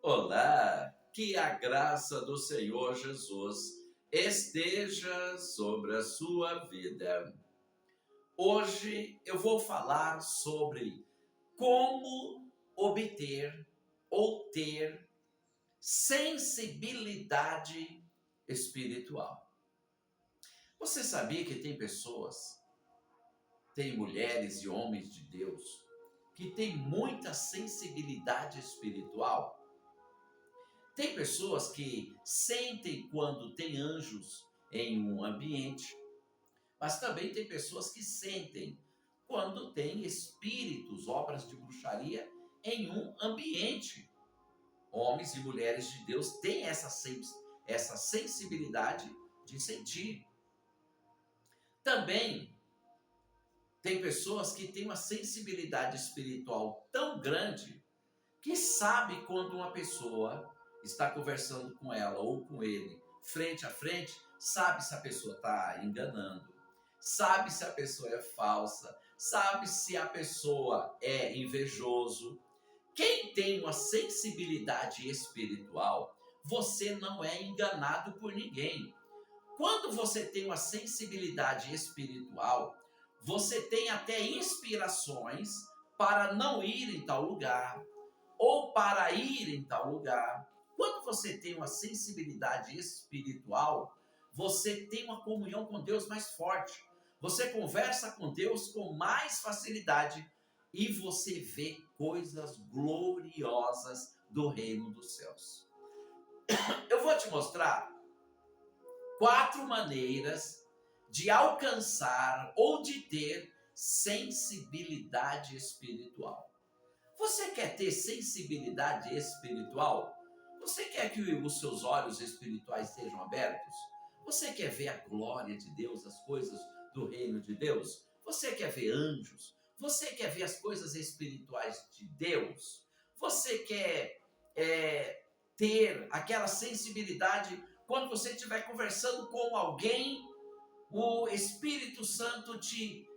Olá, que a graça do Senhor Jesus esteja sobre a sua vida. Hoje eu vou falar sobre como obter ou ter sensibilidade espiritual. Você sabia que tem pessoas, tem mulheres e homens de Deus, que têm muita sensibilidade espiritual? Tem pessoas que sentem quando tem anjos em um ambiente, mas também tem pessoas que sentem quando tem espíritos, obras de bruxaria em um ambiente. Homens e mulheres de Deus têm essa sensibilidade de sentir. Também tem pessoas que têm uma sensibilidade espiritual tão grande que sabe quando uma pessoa está conversando com ela ou com ele frente a frente, sabe se a pessoa está enganando, sabe se a pessoa é falsa, sabe se a pessoa é invejoso. Quem tem uma sensibilidade espiritual, você não é enganado por ninguém. Quando você tem uma sensibilidade espiritual, você tem até inspirações para não ir em tal lugar, ou para ir em tal lugar. Quando você tem uma sensibilidade espiritual, você tem uma comunhão com Deus mais forte. Você conversa com Deus com mais facilidade e você vê coisas gloriosas do reino dos céus. Eu vou te mostrar 4 maneiras de alcançar ou de ter sensibilidade espiritual. Você quer ter sensibilidade espiritual? Você quer que os seus olhos espirituais sejam abertos? Você quer ver a glória de Deus, as coisas do reino de Deus? Você quer ver anjos? Você quer ver as coisas espirituais de Deus? Você quer ter aquela sensibilidade quando você estiver conversando com alguém, o Espírito Santo te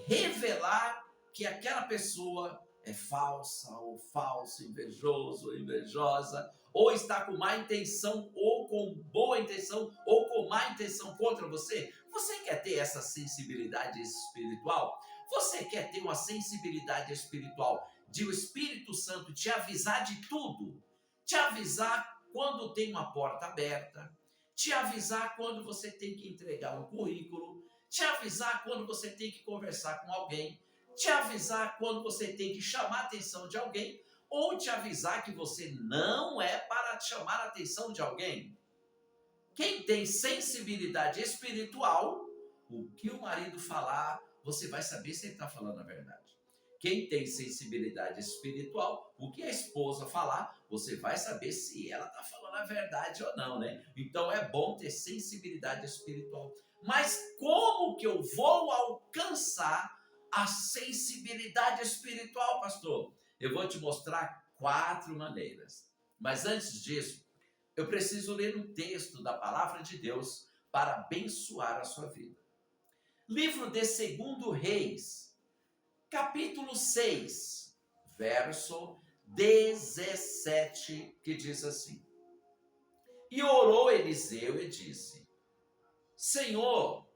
revelar que aquela pessoa é falsa, ou falso, invejoso, ou invejosa, ou está com má intenção, ou com boa intenção, ou com má intenção contra você? Você quer ter essa sensibilidade espiritual? Você quer ter uma sensibilidade espiritual de o Espírito Santo te avisar de tudo? Te avisar quando tem uma porta aberta, te avisar quando você tem que entregar um currículo, te avisar quando você tem que conversar com alguém, te avisar quando você tem que chamar a atenção de alguém, ou te avisar que você não é para chamar a atenção de alguém. Quem tem sensibilidade espiritual, o que o marido falar, você vai saber se ele está falando a verdade. Quem tem sensibilidade espiritual, o que a esposa falar, você vai saber se ela está falando a verdade ou não, né? Então é bom ter sensibilidade espiritual. Mas como que eu vou alcançar a sensibilidade espiritual, pastor? Eu vou te mostrar 4 maneiras. Mas antes disso, eu preciso ler um texto da palavra de Deus para abençoar a sua vida. Livro de 2 Reis, capítulo 6, verso 17, que diz assim: E orou Eliseu e disse: Senhor,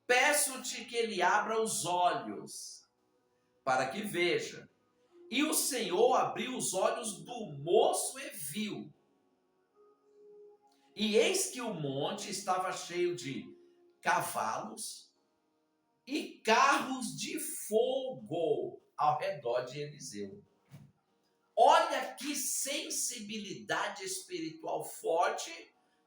peço-te que ele abra os olhos, para que veja. E o Senhor abriu os olhos do moço e viu. E eis que o monte estava cheio de cavalos e carros de fogo ao redor de Eliseu. Olha que sensibilidade espiritual forte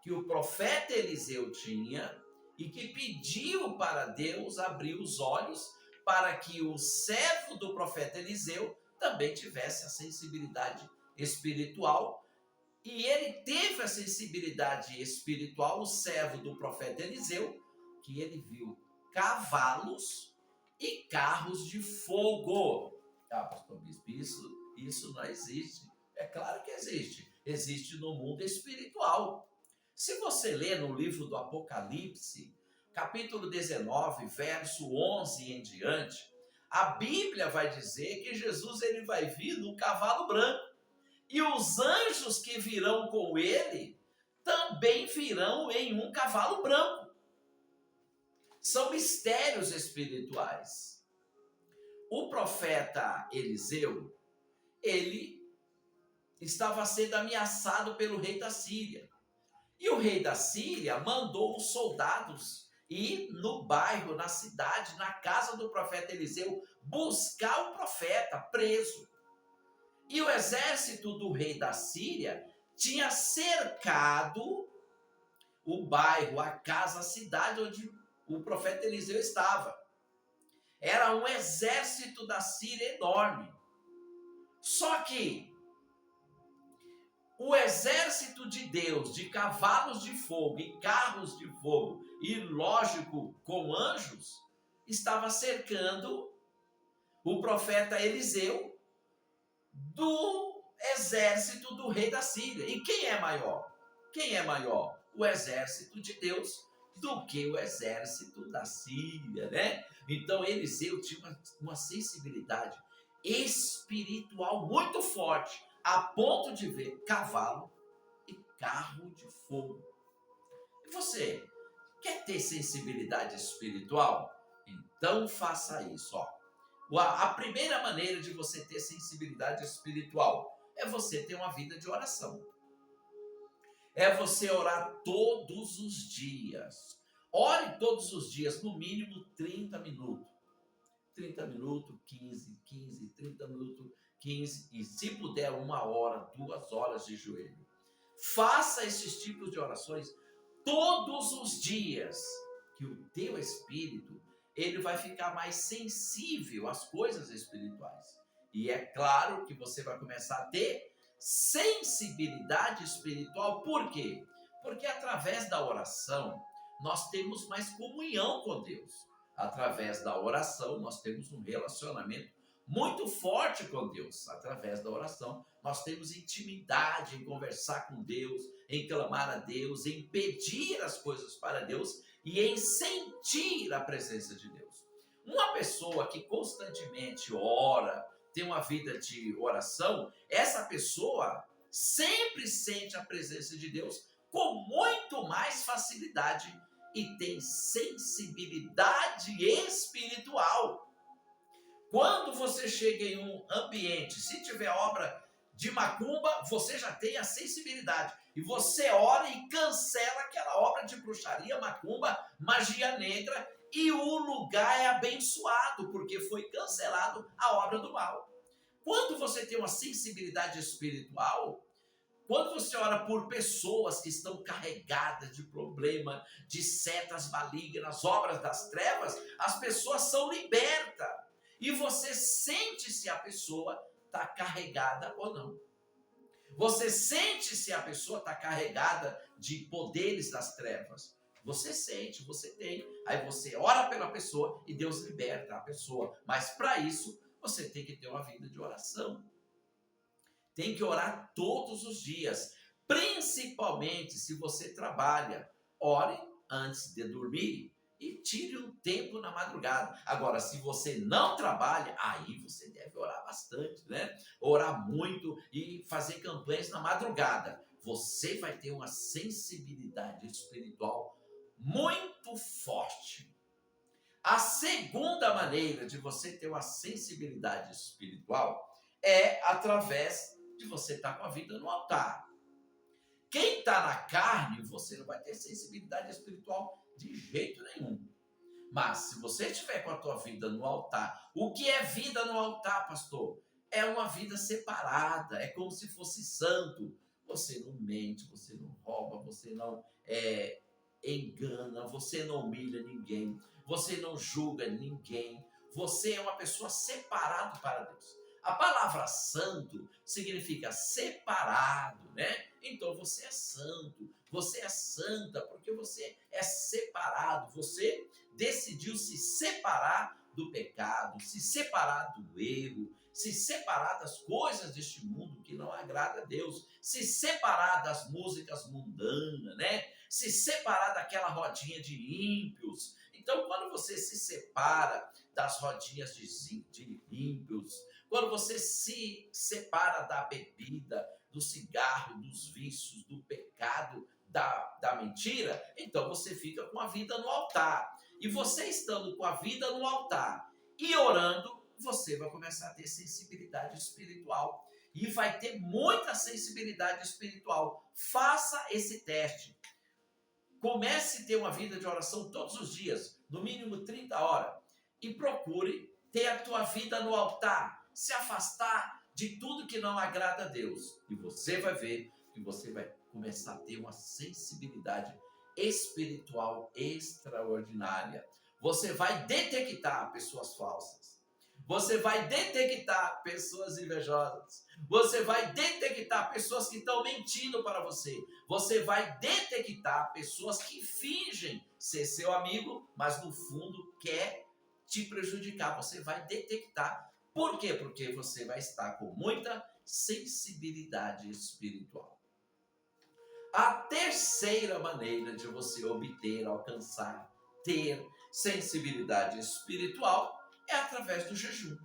que o profeta Eliseu tinha e que pediu para Deus abrir os olhos para que o servo do profeta Eliseu também tivesse a sensibilidade espiritual. E ele teve a sensibilidade espiritual, o servo do profeta Eliseu, que ele viu cavalos e carros de fogo. Ah, pastor Bispo, isso não existe. É claro que existe. Existe no mundo espiritual. Se você ler no livro do Apocalipse, capítulo 19, verso 11 em diante, a Bíblia vai dizer que Jesus ele vai vir no cavalo branco. E os anjos que virão com ele também virão em um cavalo branco. São mistérios espirituais. O profeta Eliseu, ele estava sendo ameaçado pelo rei da Síria. E o rei da Síria mandou os soldados ir no bairro, na cidade, na casa do profeta Eliseu, buscar o profeta preso. E o exército do rei da Síria tinha cercado o bairro, a casa, a cidade onde o profeta Eliseu estava. Era um exército da Síria enorme. Só que o exército de Deus, de cavalos de fogo e carros de fogo, e lógico, com anjos, estava cercando o profeta Eliseu do exército do rei da Síria. E quem é maior? Quem é maior? O exército de Deus do que o exército da Síria, né? Então Eliseu tinha uma sensibilidade espiritual muito forte, a ponto de ver cavalo e carro de fogo. E você quer ter sensibilidade espiritual? Então faça isso, ó. A primeira maneira de você ter sensibilidade espiritual é você ter uma vida de oração. É você orar todos os dias. Ore todos os dias, no mínimo 30 minutos. 30 minutos, 15, 30 minutos, 15. E se puder, 1 hora, 2 horas de joelho. Faça esses tipos de orações todos os dias, que o teu espírito ele vai ficar mais sensível às coisas espirituais. E é claro que você vai começar a ter sensibilidade espiritual. Por quê? Porque através da oração, nós temos mais comunhão com Deus. Através da oração, nós temos um relacionamento muito forte com Deus. Através da oração, nós temos intimidade em conversar com Deus, em clamar a Deus, em pedir as coisas para Deus e em sentir a presença de Deus. Uma pessoa que constantemente ora, tem uma vida de oração, essa pessoa sempre sente a presença de Deus com muito mais facilidade e tem sensibilidade espiritual. Quando você chega em um ambiente, se tiver obra de macumba, você já tem a sensibilidade. E você ora e cancela aquela obra de bruxaria, macumba, magia negra, e o lugar é abençoado, porque foi cancelado a obra do mal. Quando você tem uma sensibilidade espiritual, quando você ora por pessoas que estão carregadas de problema, de setas malignas, obras das trevas, as pessoas são libertas. E você sente se a pessoa está carregada ou não. Você sente se a pessoa está carregada de poderes das trevas. Você sente, você tem. Aí você ora pela pessoa e Deus liberta a pessoa. Mas para isso, você tem que ter uma vida de oração. Tem que orar todos os dias. Principalmente se você trabalha. Ore antes de dormir e tire um tempo na madrugada. Agora, se você não trabalha, aí você deve orar bastante, né? Orar muito e fazer campanhas na madrugada. Você vai ter uma sensibilidade espiritual muito forte. A segunda maneira de você ter uma sensibilidade espiritual é através de você estar com a vida no altar. Quem está na carne, você não vai ter sensibilidade espiritual de jeito nenhum. Mas se você estiver com a tua vida no altar, o que é vida no altar, pastor? É uma vida separada, é como se fosse santo. Você não mente, você não rouba, você não engana, você não humilha ninguém, você não julga ninguém. Você é uma pessoa separada para Deus. A palavra santo significa separado, né? Então você é santo, você é santa, porque você é separado, você decidiu se separar do pecado, se separar do erro, se separar das coisas deste mundo que não agrada a Deus, se separar das músicas mundanas, né? Se separar daquela rodinha de ímpios. Então, quando você se separa das rodinhas de ímpios, quando você se separa da bebida, do cigarro, dos vícios, do pecado, da mentira, então você fica com a vida no altar. E você estando com a vida no altar e orando, você vai começar a ter sensibilidade espiritual. E vai ter muita sensibilidade espiritual. Faça esse teste. Comece a ter uma vida de oração todos os dias, no mínimo 30 horas. E procure ter a tua vida no altar. Se afastar de tudo que não agrada a Deus. E você vai ver que você vai começar a ter uma sensibilidade espiritual extraordinária. Você vai detectar pessoas falsas. Você vai detectar pessoas invejosas. Você vai detectar pessoas que estão mentindo para você. Você vai detectar pessoas que fingem ser seu amigo, mas no fundo quer te prejudicar. Você vai detectar. Por quê? Porque você vai estar com muita sensibilidade espiritual. A terceira maneira de você obter, alcançar, ter sensibilidade espiritual é através do jejum.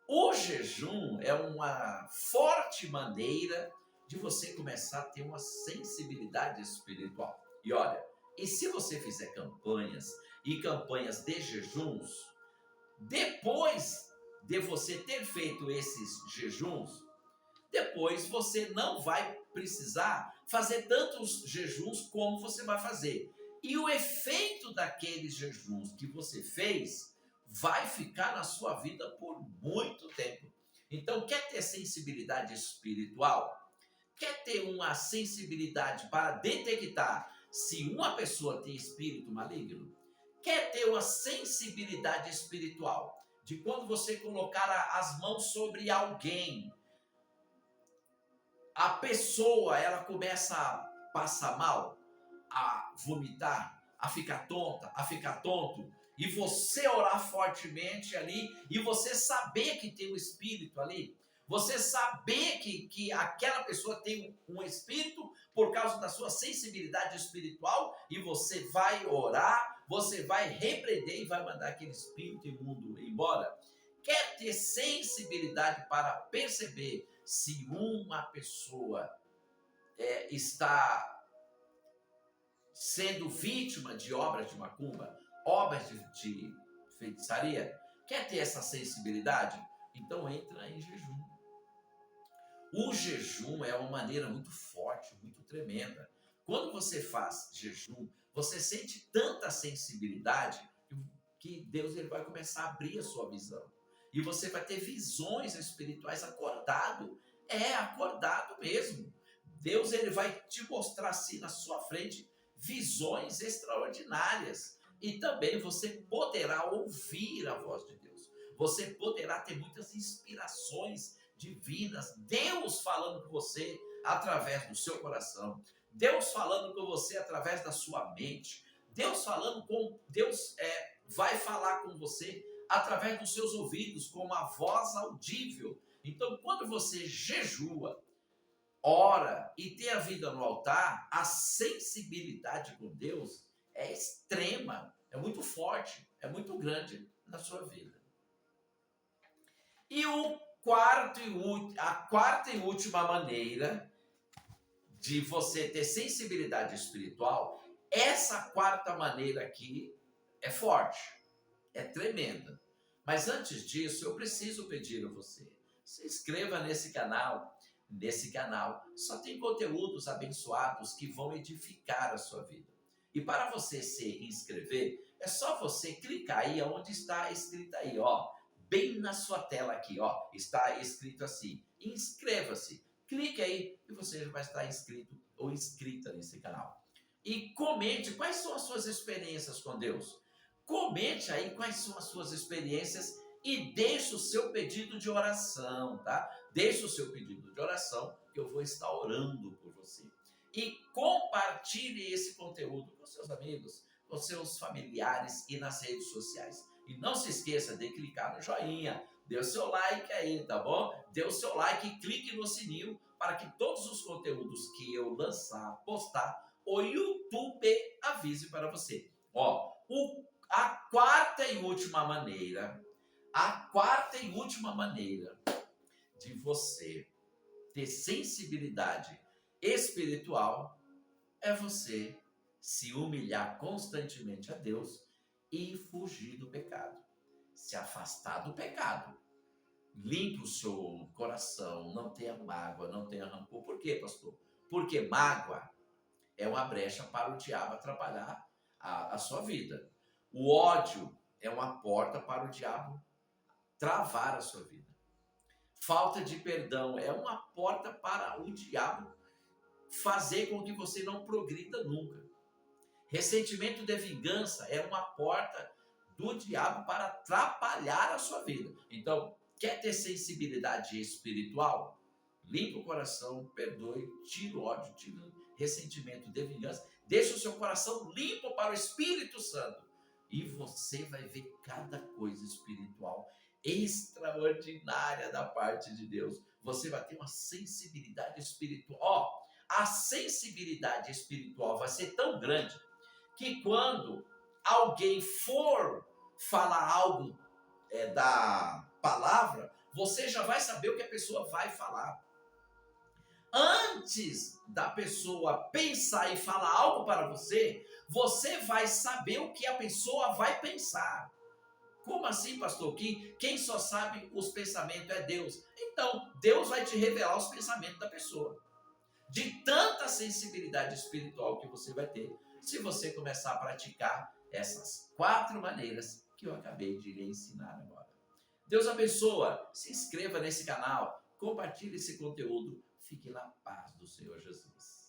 O jejum é uma forte maneira de você começar a ter uma sensibilidade espiritual. E olha, e se você fizer campanhas e campanhas de jejuns, depois de você ter feito esses jejuns, depois você não vai precisar fazer tantos jejuns como você vai fazer. E o efeito daqueles jejuns que você fez vai ficar na sua vida por muito tempo. Então, quer ter sensibilidade espiritual? Quer ter uma sensibilidade para detectar se uma pessoa tem espírito maligno? Quer ter uma sensibilidade espiritual de quando você colocar as mãos sobre alguém, a pessoa ela começa a passar mal, a vomitar, a ficar tonta, a ficar tonto, e você orar fortemente ali, e você saber que tem um espírito ali, você saber que aquela pessoa tem um espírito por causa da sua sensibilidade espiritual, e você vai orar, você vai repreender e vai mandar aquele espírito imundo embora. Quer ter sensibilidade para perceber se uma pessoa está sendo vítima de obras de macumba, obras de feitiçaria? Quer ter essa sensibilidade? Então entra em jejum. O jejum é uma maneira muito forte, muito tremenda. Quando você faz jejum, você sente tanta sensibilidade que Deus ele vai começar a abrir a sua visão. E você vai ter visões espirituais acordado. Acordado mesmo. Deus ele vai te mostrar assim na sua frente visões extraordinárias. E também você poderá ouvir a voz de Deus. Você poderá ter muitas inspirações divinas. Deus falando com você através do seu coração. Deus falando com você através da sua mente. Deus vai falar com você através dos seus ouvidos, com uma voz audível. Então, quando você jejua, ora e tem a vida no altar, a sensibilidade com Deus é extrema, é muito forte, é muito grande na sua vida. E a quarta e última maneira de você ter sensibilidade espiritual, essa quarta maneira aqui é forte, é tremenda. Mas antes disso, eu preciso pedir a você, se inscreva nesse canal. Nesse canal só tem conteúdos abençoados que vão edificar a sua vida. E para você se inscrever, é só você clicar aí onde está escrito aí, ó, bem na sua tela aqui, ó, está escrito assim, inscreva-se. Clique aí e você já vai estar inscrito ou inscrita nesse canal. E comente quais são as suas experiências com Deus. Comente aí quais são as suas experiências e deixe o seu pedido de oração, tá? Deixe o seu pedido de oração que eu vou estar orando por você. E compartilhe esse conteúdo com seus amigos, com seus familiares e nas redes sociais. E não se esqueça de clicar no joinha, dê o seu like aí, tá bom? Dê o seu like e clique no sininho para que todos os conteúdos que eu lançar, postar, o YouTube avise para você. Ó, a quarta e última maneira de você ter sensibilidade espiritual é você se humilhar constantemente a Deus e fugir do pecado. Se afastar do pecado. Limpe o seu coração, não tenha mágoa, não tenha rancor. Por quê, pastor? Porque mágoa é uma brecha para o diabo atrapalhar a sua vida. O ódio é uma porta para o diabo travar a sua vida. Falta de perdão é uma porta para o diabo fazer com que você não progrida nunca. Ressentimento de vingança é uma porta do diabo para atrapalhar a sua vida. Então, quer ter sensibilidade espiritual? Limpe o coração, perdoe, tire o ódio, tire o ressentimento de vingança. Deixe o seu coração limpo para o Espírito Santo. E você vai ver cada coisa espiritual extraordinária da parte de Deus. Você vai ter uma sensibilidade espiritual. A sensibilidade espiritual vai ser tão grande que quando alguém for falar algo da palavra, você já vai saber o que a pessoa vai falar. Antes da pessoa pensar e falar algo para você, você vai saber o que a pessoa vai pensar. Como assim, pastor? Que quem só sabe os pensamentos é Deus. Então, Deus vai te revelar os pensamentos da pessoa. De tanta sensibilidade espiritual que você vai ter, se você começar a praticar essas 4 maneiras que eu acabei de lhe ensinar agora. Deus abençoa. Se inscreva nesse canal, compartilhe esse conteúdo. Fique na paz do Senhor Jesus.